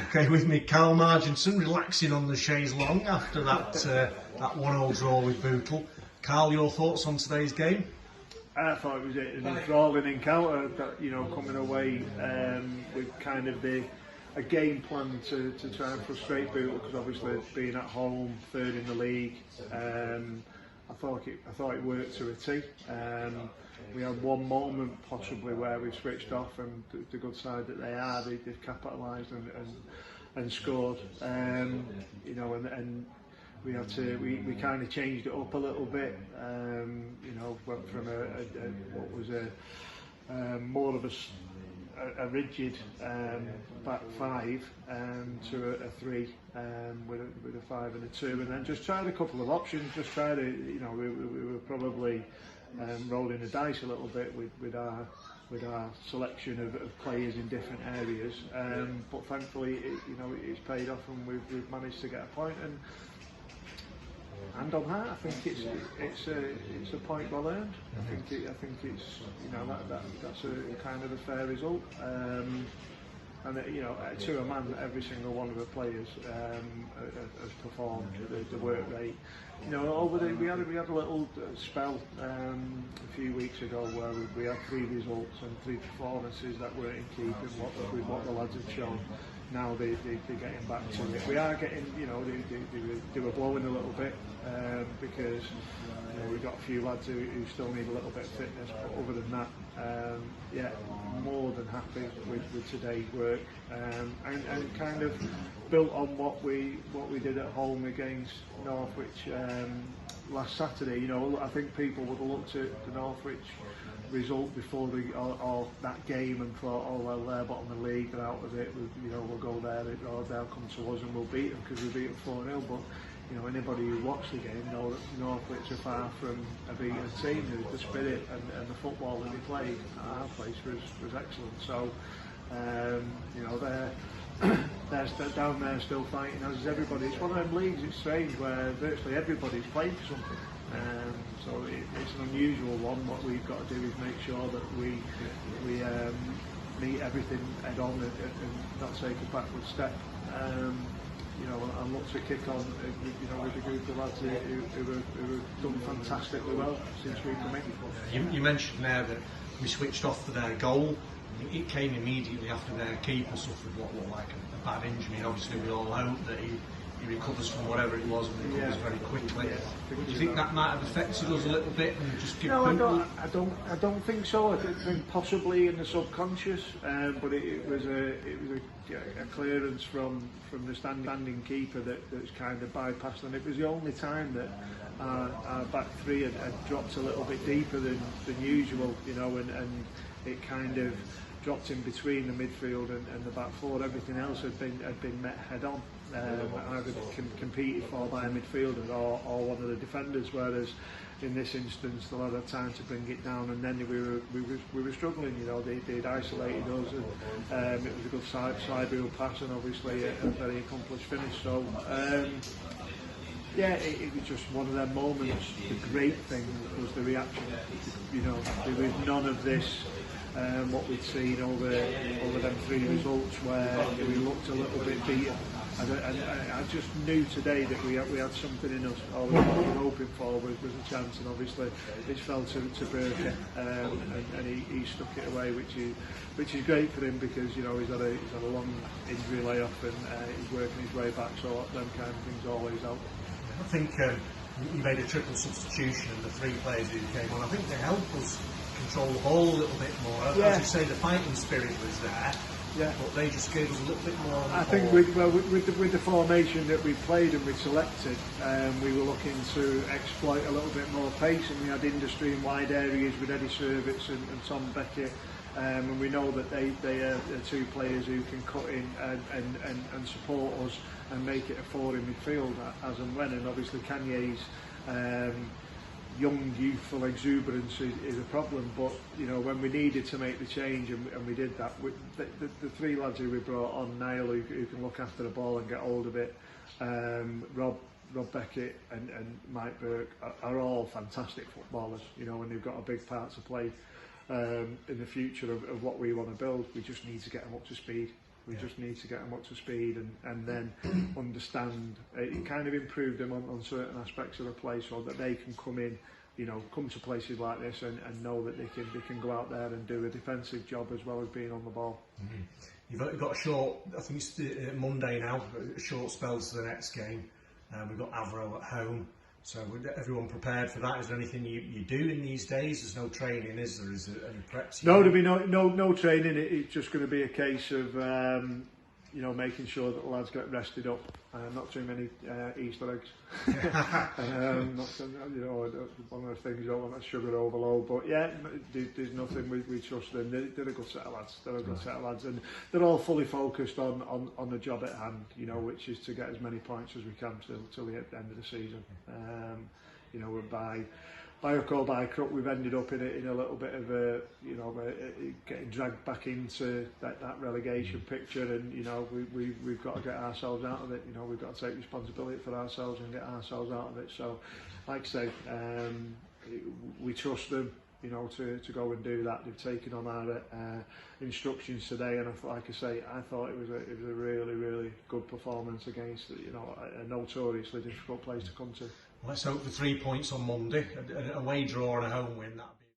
Okay, with me, Karl Marginson, relaxing on the chaise longue after that 1-1 draw with Bootle. Karl, your thoughts on today's game? I thought it was an enthralling encounter. That, coming away with kind of a game plan to try and frustrate Bootle, because obviously being at home, third in the league, I thought it worked to a T. We had one moment possibly where we switched off, and the good side that they are, they've capitalised and scored. And we had to we kind of changed it up a little bit. Went from what was more of a rigid back five to a three with a 5 and a 2, and then just tried a couple of options. Just tried to, we were probably rolling the dice a little bit with our selection of players in different areas, but thankfully it's paid off, and we've managed to get a point. And on that, I think it's a point well earned. I think it's that's a kind of a fair result. And to a man, every single one of the players has performed the work rate. We had a little spell a few weeks ago where we had 3 results and 3 performances that weren't in keeping with what the lads had shown. Now they're getting back to it. We are getting, they were blowing a little bit because we've got a few lads who still need a little bit of fitness, but other than that, more than happy with today's work, and kind of built on what we did at home against Northwich last Saturday. I think people would have looked at the Northwich result before or that game and thought, oh well, they're bottom of the league, they're out of it, we'll go there, or they'll come to us and we'll beat them because we beat them 4-0. But anybody who watched the game know that Northwich are far from a beaten team. The spirit and the football that they played at our place was excellent. So they're down there still fighting, as is everybody. It's one of them leagues, it's strange, where virtually everybody's playing for something. So it's an unusual one. What we've got to do is make sure that we meet everything head on and not take a backward step. And look to kick on with a group of lads who have done fantastically well since we come in. You mentioned there that we switched off for their goal. It came immediately after their keeper suffered what looked like a bad injury, and obviously we all hope that he recovers from whatever it was and recovers very quickly. Do you think that might have affected us a little bit and just give No, I don't think so. I think possibly in the subconscious, but it was a clearance from the standing keeper that's kind of bypassed, and it was the only time that our back three had dropped a little bit deeper than usual, and it kind of dropped in between the midfield and the back four. Everything else had been met head on, either competed for by a midfielder or one of the defenders. Whereas in this instance, they'll have time to bring it down, and then we were struggling. They'd isolated us, and it was a good side wheel pass, and obviously a very accomplished finish. So. It was just one of them moments. The great thing was the reaction. There was none of this. What we'd seen over them 3 results where we looked a little bit beaten. I just knew today that we had something in us. All we were hoping for was a chance, and obviously it fell to Burke, and he stuck it away, which is great for him, because he's had a long injury layoff, and he's working his way back. So them kind of things always help. I think you made a triple substitution, and the 3 players who came on, I think they helped us control the ball a little bit more. As you say, the fighting spirit was there, but they just gave us a little bit more. I think with the formation that we played and we selected, we were looking to exploit a little bit more pace, and we had industry in wide areas with Eddie Servitz and Tom Beckett. And we know that they are 2 players who can cut in and support us and make it a 4 in midfield as and when. And obviously Kanye's young, youthful exuberance is a problem, but when we needed to make the change, and we did that, the 3 lads who we brought on, Niall, who can look after the ball and get hold of it, Rob Beckett and Mike Burke are all fantastic footballers, and they've got a big part to play in the future of what we want to build. We just need to get them up to speed. We just need to get them up to speed and then understand. It kind of improved them on certain aspects of the play so that they can come in, you know, come to places like this and know that they can go out there and do a defensive job as well as being on the ball. Mm-hmm. You've got a short, I think it's Monday now, a short spell to the next game. We've got Avro at home. So everyone prepared for that? Is there anything you do in these days? There's no training, is there? Is there any preps? No, there'll be no training. It's just going to be a case of you know, making sure that the lads get rested up. Not too many Easter eggs. Not, you know, one of the things you don't want, that sugar overload. But yeah, there's nothing. We trust them. They're a good set of lads. They're a good set of lads, and they're all fully focused on the job at hand. You know, which is to get as many points as we can till the end of the season. You know, by hook or by crook, we've ended up in a little bit of a, you know, getting dragged back into that relegation picture, and you know, we've got to get ourselves out of it. You know, we've got to take responsibility for ourselves and get ourselves out of it. So, like I say, we trust them, you know, to go and do that. They've taken on our instructions today, and like I say, I thought it was a really good performance against, you know, a notoriously difficult place to come to. Let's hope for 3 points on Monday. A away draw and a home win. That'd be